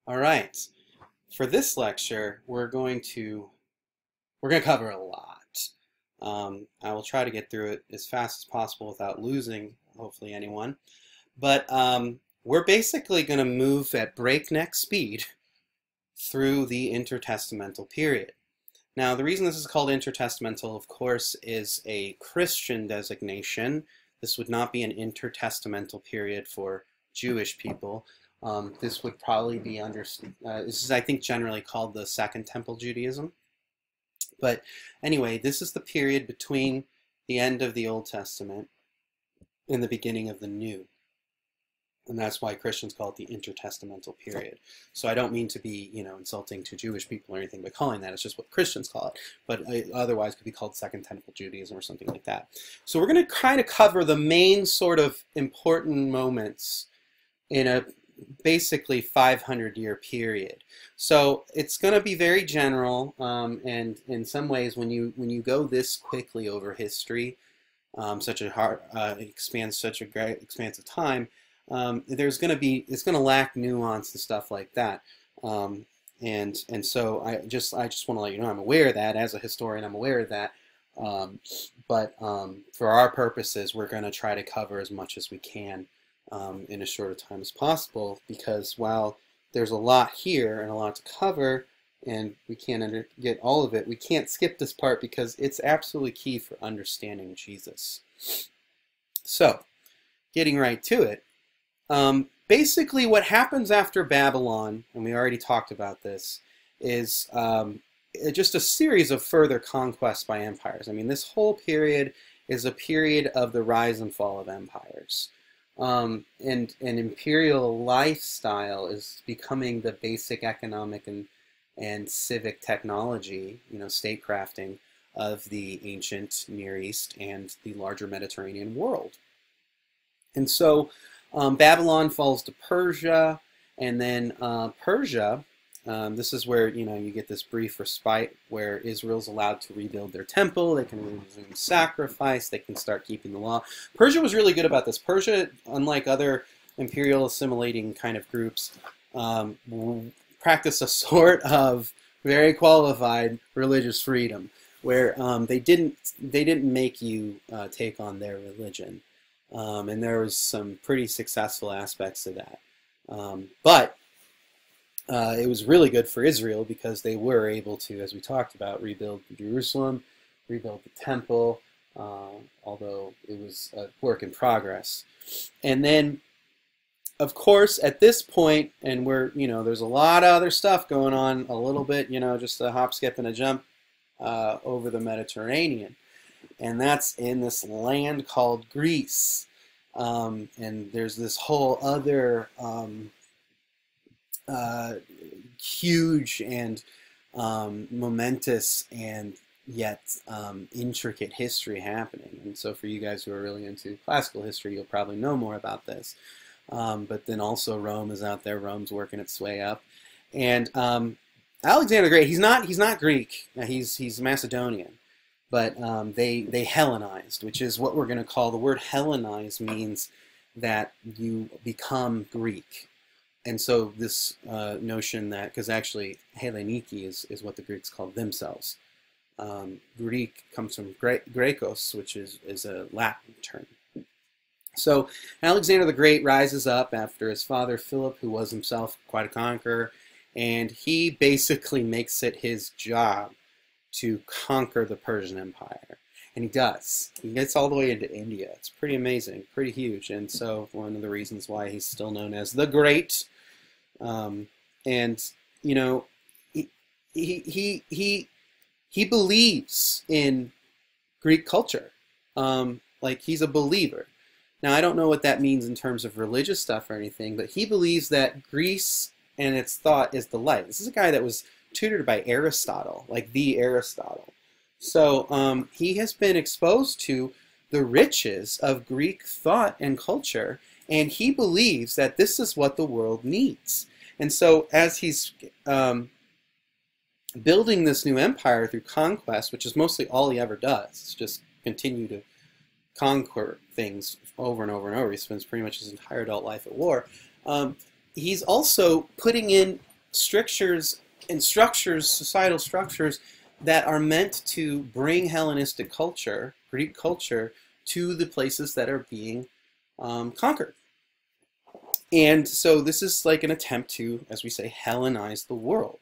All right. For this lecture, we're going to cover a lot. I will try to get through it as fast as possible without losing, hopefully, anyone. But we're basically going to move at breakneck speed through the intertestamental period. Now, the reason this is called intertestamental, of course, is a Christian designation. This would not be an intertestamental period for Jewish people. This would probably be this is, I think, generally called the Second Temple Judaism. But anyway, this is the period between the end of the Old Testament and the beginning of the New. And that's why Christians call it the intertestamental period. So I don't mean to be, insulting to Jewish people or anything by calling that. It's just what Christians call it. But otherwise it could be called Second Temple Judaism or something like that. So we're going to kind of cover the main sort of important moments in a basically 500-year period. So it's going to be very general, and in some ways, when you go this quickly over history, such a great expanse of time, it's going to lack nuance and stuff like that. And so I just want to let you know I'm aware of that. As a historian, I'm aware of that. But for our purposes, we're going to try to cover as much as we can in as short a time as possible, because while there's a lot here and a lot to cover, and we can't get all of it, we can't skip this part because it's absolutely key for understanding Jesus. So, getting right to it, basically what happens after Babylon, and we already talked about this, is just a series of further conquests by empires. I mean, this whole period is a period of the rise and fall of empires. And imperial lifestyle is becoming the basic economic and civic technology, statecrafting of the ancient Near East and the larger Mediterranean world. And so Babylon falls to Persia, and then Persia, this is where you get this brief respite where Israel's allowed to rebuild their temple, they can resume sacrifice, they can start keeping the law. Persia was really good about this. Persia, unlike other imperial assimilating kind of groups, practiced a sort of very qualified religious freedom, where they didn't make you take on their religion, and there was some pretty successful aspects to that. But it was really good for Israel because they were able to, as we talked about, rebuild Jerusalem, rebuild the temple, although it was a work in progress. And then, of course, at this point, and there's a lot of other stuff going on, a little bit, just a hop, skip, and a jump over the Mediterranean. And that's in this land called Greece. And there's this whole other huge and momentous and yet intricate history happening. And so for you guys who are really into classical history, you'll probably know more about this. But then also Rome is out there. Rome's working its way up. And Alexander the Great, he's not Greek. He's Macedonian. But they Hellenized, which is what we're going to call, the word Hellenize means that you become Greek. And so this notion that, because actually Helleniki is what the Greeks called themselves. Greek comes from Grekos, which is a Latin term. So Alexander the Great rises up after his father Philip, who was himself quite a conqueror, and he basically makes it his job to conquer the Persian Empire. And he does. He gets all the way into India. It's pretty amazing, pretty huge. And so one of the reasons why he's still known as the Great. He believes in Greek culture. Like, he's a believer. Now, I don't know what that means in terms of religious stuff or anything, but he believes that Greece and its thought is the light. This is a guy that was tutored by Aristotle, like the Aristotle. So he has been exposed to the riches of Greek thought and culture, and he believes that this is what the world needs. And so as he's building this new empire through conquest, which is mostly all he ever does, is just continue to conquer things over and over and over. He spends pretty much his entire adult life at war. He's also putting in strictures and structures, societal structures that are meant to bring Hellenistic culture, Greek culture, to the places that are being conquered. And so this is like an attempt to, as we say, Hellenize the world.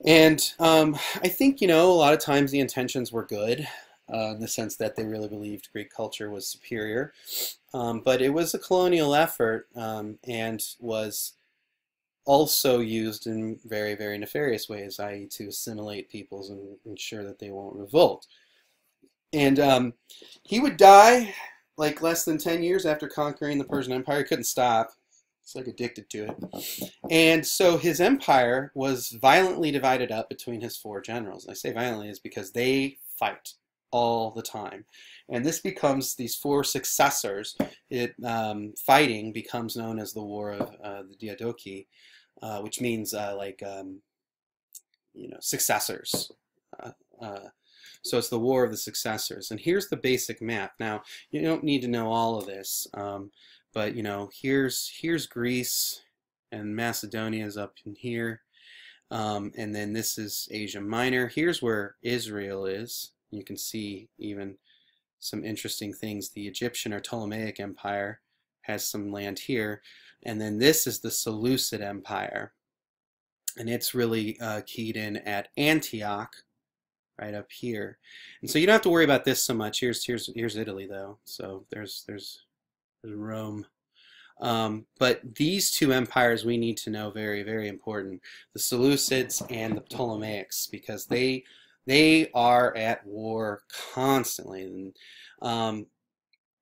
And I think, a lot of times the intentions were good, in the sense that they really believed Greek culture was superior. But it was a colonial effort, and was also used in very, very nefarious ways, i.e. to assimilate peoples and ensure that they won't revolt. And he would die like less than 10 years after conquering the Persian Empire. He couldn't stop. It's like addicted to it. And so his empire was violently divided up between his four generals. And I say violently is because they fight all the time. And this becomes, these four successors, fighting becomes known as the War of the Diadochi, which means successors. So it's the War of the Successors. And here's the basic map. Now, you don't need to know all of this, but here's Greece, and Macedonia is up in here, and then this is Asia Minor. Here's where Israel is. You can see even some interesting things. The Egyptian or Ptolemaic Empire has some land here, and then this is the Seleucid Empire, and it's really keyed in at Antioch, right up here. And so you don't have to worry about this so much. Here's Italy though. So there's Rome. But these two empires we need to know, very, very important. The Seleucids and the Ptolemaics, because they are at war constantly. And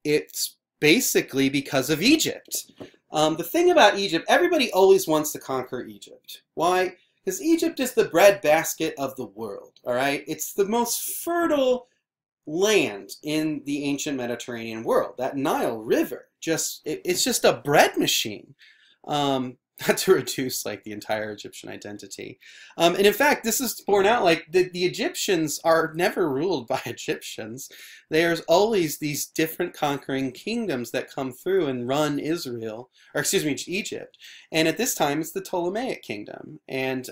it's basically because of Egypt. The thing about Egypt, everybody always wants to conquer Egypt. Why? Because Egypt is the breadbasket of the world, all right? It's the most fertile land in the ancient Mediterranean world. That Nile River, it's just a bread machine. Not to reduce like the entire Egyptian identity. And in fact, this is borne out, like the Egyptians are never ruled by Egyptians. There's always these different conquering kingdoms that come through and run Israel, or excuse me, Egypt. And at this time, it's the Ptolemaic kingdom. And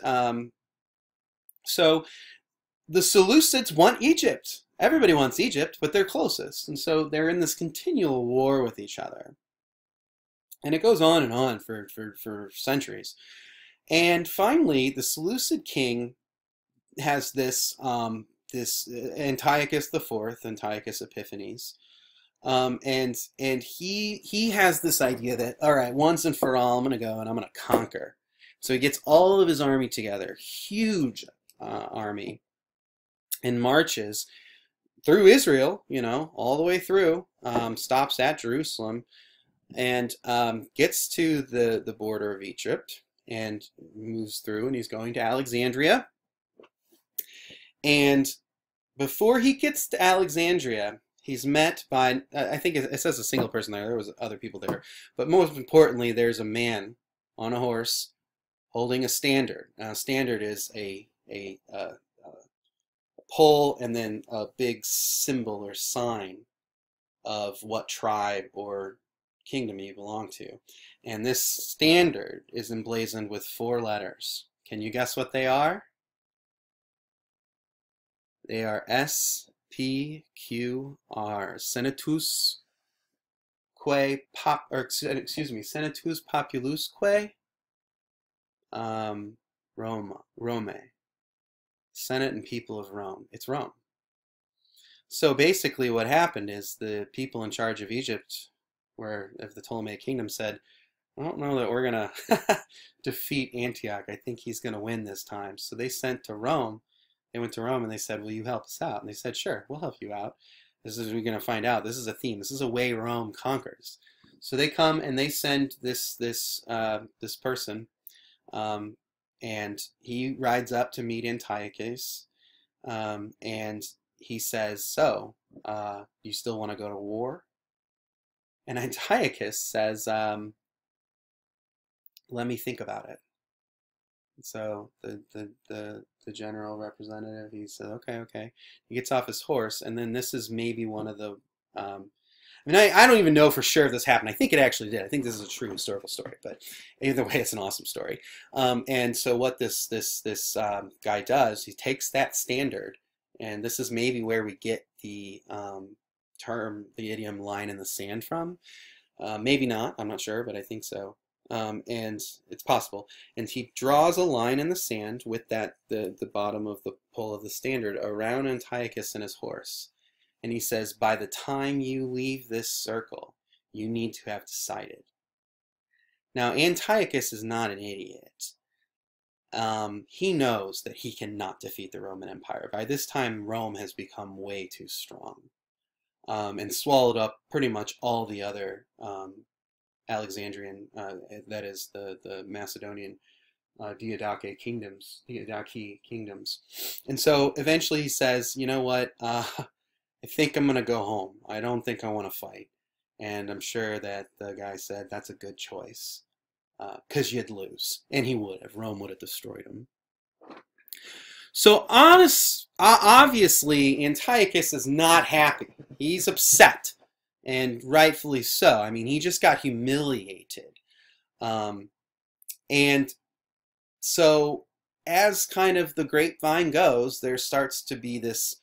so the Seleucids want Egypt. Everybody wants Egypt, but they're closest. And so they're in this continual war with each other. And it goes on and on for centuries. And finally, the Seleucid king has this Antiochus IV, Antiochus Epiphanes, and he has this idea that, all right, once and for all, I'm going to go and I'm going to conquer. So he gets all of his army together, huge army, and marches through Israel, all the way through, stops at Jerusalem, and gets to the border of Egypt and moves through, and he's going to Alexandria. And before he gets to Alexandria, he's met by, I think it says a single person there was other people there, but most importantly, there's a man on a horse holding a standard. Now, a standard is a pole and then a big symbol or sign of what tribe or kingdom you belong to. And this standard is emblazoned with 4 letters. Can you guess what they are? They are SPQR, Senatus Senatus Populusque Rome. Senate and people of Rome. It's Rome. So basically what happened is the people in charge of Egypt, of the Ptolemaic kingdom, said, I don't know that we're going to defeat Antioch. I think he's going to win this time. So they sent to Rome. They went to Rome and they said, will you help us out? And they said, sure, we'll help you out. We're going to find out. This is a theme. This is a way Rome conquers. So they come and they send this person, and he rides up to meet Antiochus, and he says, so, you still want to go to war? And Antiochus says, let me think about it. So the general representative, he said, okay. He gets off his horse, and then this is maybe one of the, I mean, I don't even know for sure if this happened. I think it actually did. I think this is a true historical story, but either way, it's an awesome story. And so what this guy does, he takes that standard, and this is maybe where we get the the idiom "line in the sand" from. Maybe not. I'm not sure, but I think so. And it's possible. And he draws a line in the sand with the bottom of the pole of the standard around Antiochus and his horse. And he says, by the time you leave this circle, you need to have decided. Now, Antiochus is not an idiot. He knows that he cannot defeat the Roman Empire. By this time, Rome has become way too strong and swallowed up pretty much all the other Alexandrian, that is the Macedonian Diadochi kingdoms. And so eventually he says, you know what? I think I'm going to go home. I don't think I want to fight. And I'm sure that the guy said, that's a good choice. Because you'd lose. And he would have. Rome would have destroyed him. So obviously, Antiochus is not happy. He's upset. And rightfully so. I mean, he just got humiliated. And so, as kind of the grapevine goes, there starts to be this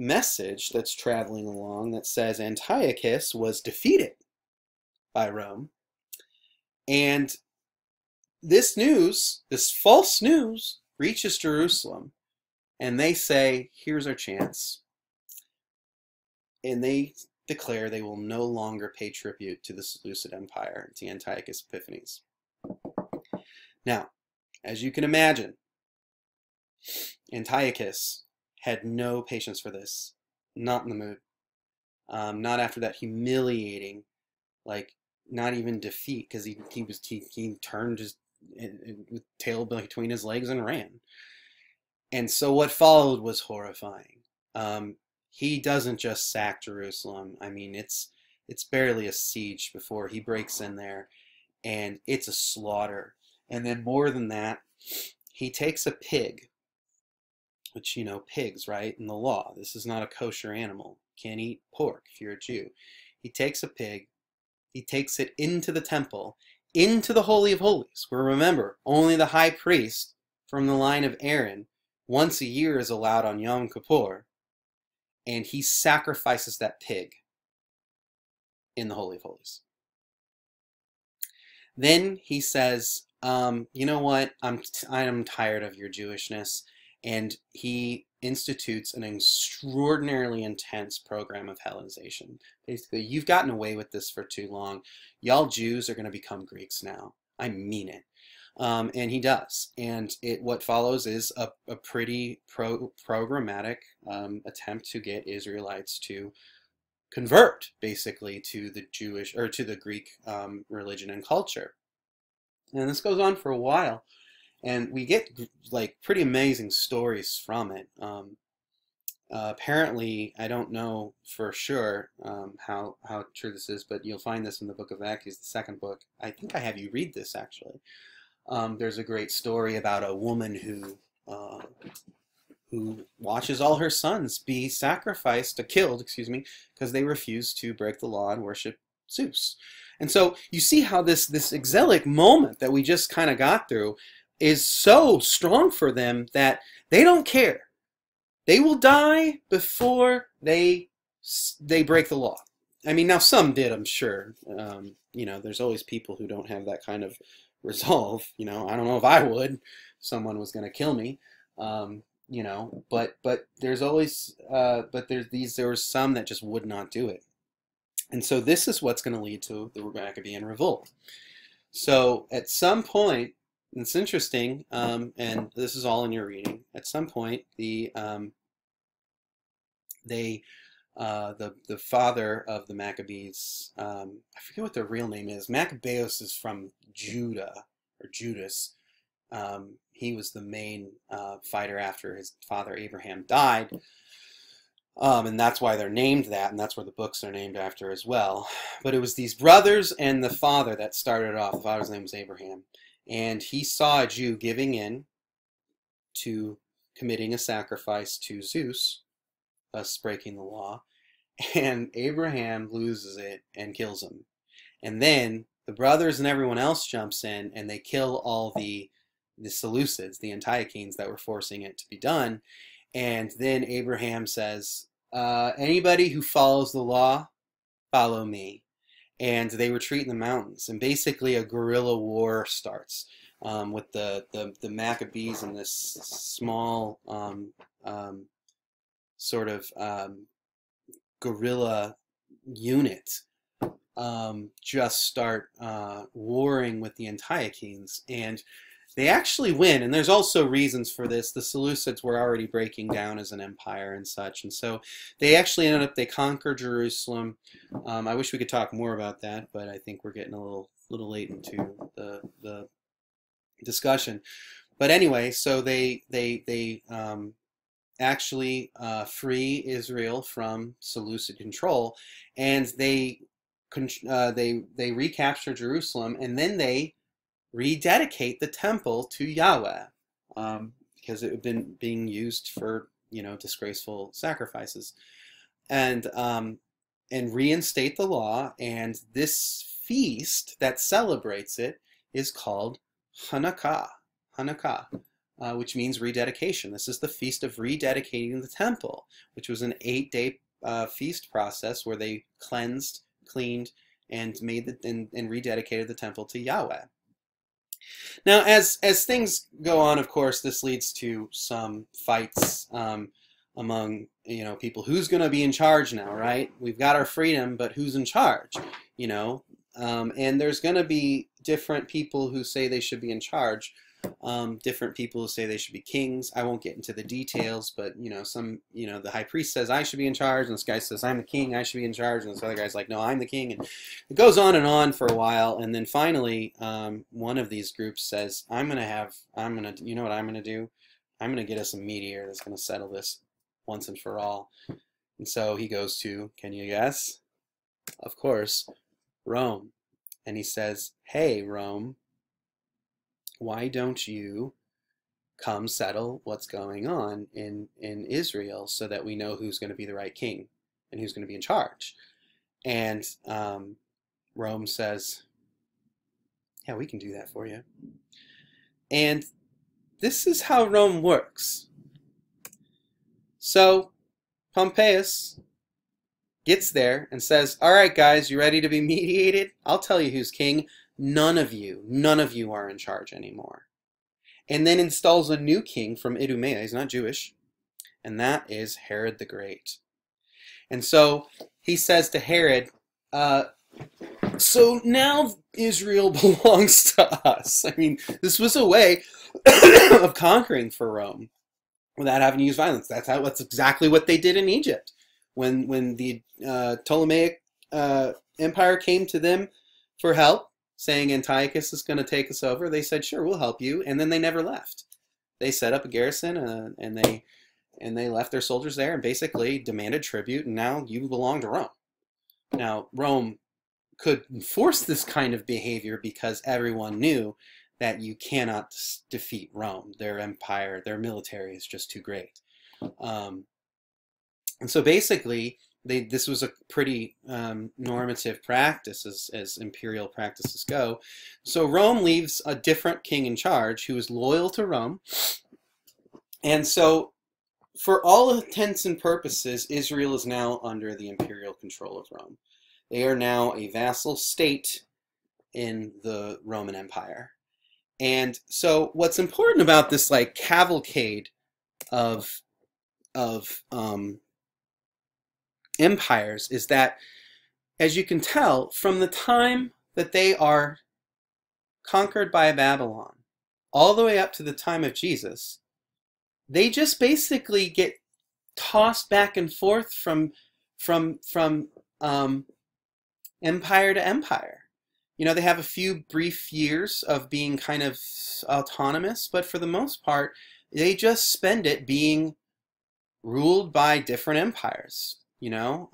message that's traveling along that says Antiochus was defeated by Rome. And this news, this false news, reaches Jerusalem. And they say, here's our chance. And they declare they will no longer pay tribute to the Seleucid Empire, to Antiochus Epiphanes. Now, as you can imagine, Antiochus had no patience for this. Not in the mood. Not after that humiliating, like, not even defeat, because he turned his with tail between his legs and ran. And so what followed was horrifying. He doesn't just sack Jerusalem. I mean, it's barely a siege before he breaks in there, and it's a slaughter. And then more than that, he takes a pig, which, you know, pigs, right, in the law. This is not a kosher animal. Can't eat pork if you're a Jew. He takes a pig, he takes it into the temple, into the Holy of Holies, where, remember, only the high priest from the line of Aaron once a year is allowed on Yom Kippur, and he sacrifices that pig in the Holy of Holies. Then he says, you know what, I'm tired of your Jewishness, and he institutes an extraordinarily intense program of Hellenization. Basically, you've gotten away with this for too long. Y'all Jews are going to become Greeks now. I mean it. And he does. And what follows is a pretty programmatic attempt to get Israelites to convert, basically, to the Jewish, or to the Greek religion and culture. And this goes on for a while. And we get, like, pretty amazing stories from it. Apparently, I don't know for sure how true this is, but you'll find this in the book of Acts, the second book. I think I have you read this, actually. There's a great story about a woman who watches all her sons be sacrificed, killed, excuse me, because they refuse to break the law and worship Zeus. And so you see how this exilic moment that we just kind of got through is so strong for them that they don't care. They will die before they break the law. I mean, now some did, I'm sure. You know, there's always people who don't have that kind of resolve. You know, I don't know if I would. If someone was going to kill me. You know, but there's always, there were some that just would not do it. And so this is what's going to lead to the Maccabean revolt. So at some point, it's interesting, and this is all in your reading. At some point, the father of the Maccabees, I forget what their real name is. Maccabeus is from Judah or Judas. He was the main fighter after his father Abraham died, and that's why they're named that, and that's where the books are named after as well. But it was these brothers and the father that started it off. The father's name was Abraham. And he saw a Jew giving in to committing a sacrifice to Zeus, thus breaking the law. and Abraham loses it and kills him. And then the brothers and everyone else jumps in and they kill all the Seleucids, the Antiochenes that were forcing it to be done. And then Abraham says, anybody who follows the law, follow me. And they retreat in the mountains. And basically a guerrilla war starts with the Maccabees and this small sort of guerrilla unit just start warring with the Antiochenes, and they actually win. And there's also reasons for this. The Seleucids were already breaking down as an empire and such, and so they actually ended up, they conquer Jerusalem. I wish we could talk more about that, but I think we're getting a little late into the discussion. But anyway, so they actually free Israel from Seleucid control, and they recapture Jerusalem, and then they rededicate the temple to Yahweh, because it had been being used for, you know, disgraceful sacrifices, and reinstate the law. And this feast that celebrates it is called Hanukkah, which means rededication. This is the feast of rededicating the temple, which was an 8-day feast process where they cleansed, cleaned, and rededicated the temple to Yahweh. Now, as things go on, of course, this leads to some fights among, you know, people. Who's going to be in charge now, right? We've got our freedom, but who's in charge? You know, and there's going to be different people who say they should be in charge. Different people who say they should be kings. I won't get into the details, but you know, the high priest says I should be in charge, and this guy says I'm the king, I should be in charge, and this other guy's like, no, I'm the king. And it goes on for a while, and then finally one of these groups says, you know what I'm gonna do? I'm gonna get us a mediator that's gonna settle this once and for all. And so he goes to, can you guess? Of course, Rome. And he says, hey, Rome, why don't you come settle what's going on in Israel so that we know who's going to be the right king and who's going to be in charge? And Rome says, yeah, we can do that for you. And this is how Rome works. So Pompeius gets there and says, all right, guys, you ready to be mediated? I'll tell you who's king. None of you are in charge anymore. And then installs a new king from Idumea. He's not Jewish. And that is Herod the Great. And so he says to Herod, so now Israel belongs to us. I mean, this was a way of conquering for Rome without having to use violence. That's exactly what they did in Egypt. When the Ptolemaic Empire came to them for help, saying Antiochus is going to take us over, they said, sure, we'll help you. And then they never left. They set up a garrison, and they left their soldiers there and basically demanded tribute, and now you belong to Rome. Now, Rome could enforce this kind of behavior because everyone knew that you cannot defeat Rome. Their empire, their military is just too great. And so basically, this was a pretty normative practice as imperial practices go. So Rome leaves a different king in charge who is loyal to Rome. And so for all intents and purposes, Israel is now under the imperial control of Rome. They are now a vassal state in the Roman Empire. And so what's important about this like cavalcade of empires is that, as you can tell, from the time that they are conquered by Babylon all the way up to the time of Jesus, they just basically get tossed back and forth from empire to empire. You know, they have a few brief years of being kind of autonomous, but for the most part, they just spend it being ruled by different empires. You know,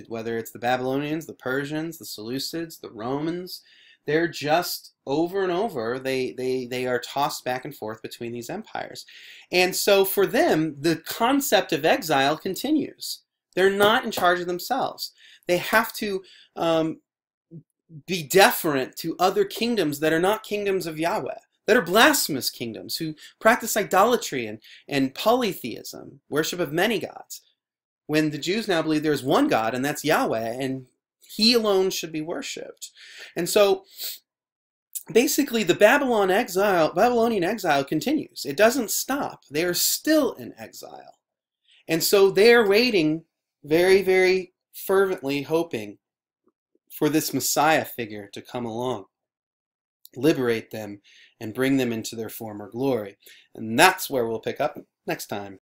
whether it's the Babylonians, the Persians, the Seleucids, the Romans, they're just over and over, they are tossed back and forth between these empires. And so for them, the concept of exile continues. They're not in charge of themselves. They have to be deferent to other kingdoms that are not kingdoms of Yahweh, that are blasphemous kingdoms, who practice idolatry and polytheism, worship of many gods, when the Jews now believe there's one God, and that's Yahweh, and he alone should be worshipped. And so basically the Babylonian exile continues. It doesn't stop. They are still in exile. And so they are waiting, very, very fervently hoping for this Messiah figure to come along, liberate them, and bring them into their former glory. And that's where we'll pick up next time.